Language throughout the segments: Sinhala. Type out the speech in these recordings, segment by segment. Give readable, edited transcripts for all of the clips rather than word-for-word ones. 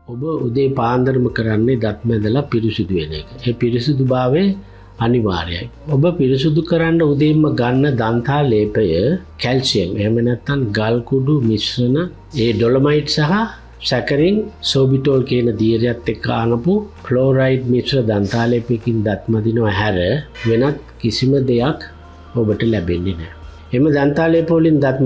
ඔබ උදේ පාන්දරම කරන්නේ දත් මැදලා පිරිසිදු වෙන එක. ඒ පිරිසිදුභාවය අනිවාර්යයි. ඔබ පිරිසිදු කරන්න උදේම ගන්න දන්තා ලේපය කැල්සියම් එහෙම නැත්නම් ගල් කුඩු මිශ්‍රණ ඒ ඩොලොමයිට් සහ සැකරින් සෝබිටෝල් කියන දියරයත් එක්ක ආනපු ෆ්ලෝරයිඩ් මිශ්‍ර දන්තා ලේපයකින් දත් මදිනවා හැර වෙනත් කිසිම දෙයක් ඔබට ලැබෙන්නේ නැහැ. එම දන්තා ලේප වලින් දත්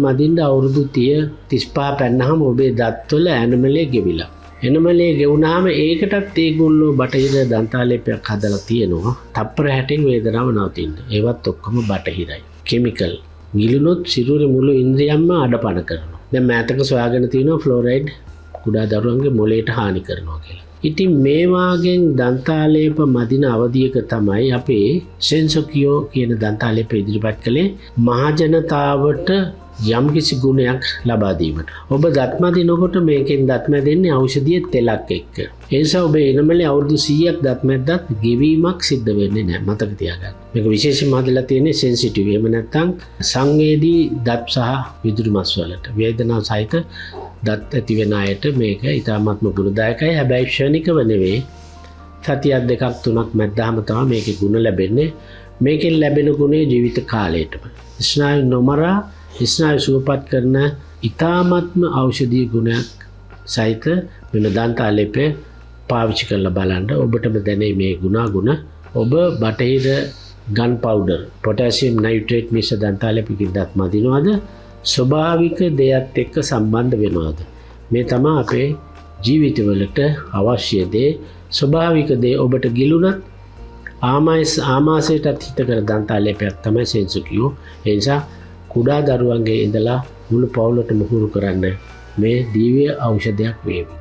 මදින්න අවුරුදු 30 35 පැනනහම ඔබේ දත්වල ඇනමලේ ගෙවිලා. එනමලේ ගෙවුනාම ඒකටත් ඒගොල්ලෝ බටහිර දන්තා ලේපයක් හදලා තියෙනවා. තප්පර 60න් වේදනාව නවතින්න. ඒවත් ඔක්කොම බටහිරයි. කෙමිකල්. ගිලුනොත් සිරුරේ මුළු ඉන්ද්‍රියම්ම අඩපණ කරනවා. දැන් මෑතක සොයාගෙන තියෙනවා ෆ්ලෝරයිඩ් කුඩා දරුවන්ගේ මොළයට හානි කරනවා කියලා. ඉතින් මේ වාගෙන් දන්තා ලේප මදින අවධියක තමයි අපේ සෙන්සොකියෝ කියන දන්තා ලේප ඉදිරිපත් කළේ මහජනතාවට යම්කිසි ගුණයක් ලබා දීමට. ඔබ දත් මදිනකොට මේකෙන් දත් මැදෙන්නේ ඖෂධීය තෙලක් එක්ක. ඒ නිසා ඔබ එනමලේ අවුරුදු 100ක් දත් මැද්දත් ගෙවීමක් සිද්ධ වෙන්නේ නැහැ. මතක තියාගන්න. මේක විශේෂයෙන්ම හදලා තියෙන්නේ සෙන්සිටිව්. එහෙම නැත්නම් සංවේදී දත් සහ විදුලි මස් වලට. වේදනාව සහිත දත් ඇති වෙන අයට මේක ඉතාමත්ම ගුණදායකයි. හැබැයි ක්ෂණිකව නෙවෙයි. සතියක් දෙකක් තුනක් මැද්දාම තමයි මේකේ ගුණ ලැබෙන්නේ. මේකෙන් ලැබෙන ගුණය ජීවිත කාලයටම. ස්නායු නොමරා ස්නායු සුවපත් කරන ඉතාමත්ම ඖෂධීය ගුණයක් සහිත මෙන්න දන්තා ලේපය පාවිච්චි කරලා බලන්න. ඔබටම දැනේ මේ ගුණ. ඔබ බටහිර ගන් පවුඩර් පොටෑසියම් නයිට්‍රේට් මිශ්‍ර දන්තා ලේපකින් දත් මදිනවද? ස්වභාවික දෙයක් එක්ක සම්බන්ධ වෙනවද? මේ තමයි අපේ ජීවිතවලට අවශ්‍ය දේ. ස්වභාවික දේ ඔබට ගිලුණත් ආමාශයටත් හිතකර දන්තා ලේපයක් තමයි සෙන්සොකියෝ. ඒ නිසා කුඩා දරුවන්ගේ ඉඳලා මුළු පවුලටම හුරු කරන්න මේ දිව්‍ය ඖෂධයක් වේවි.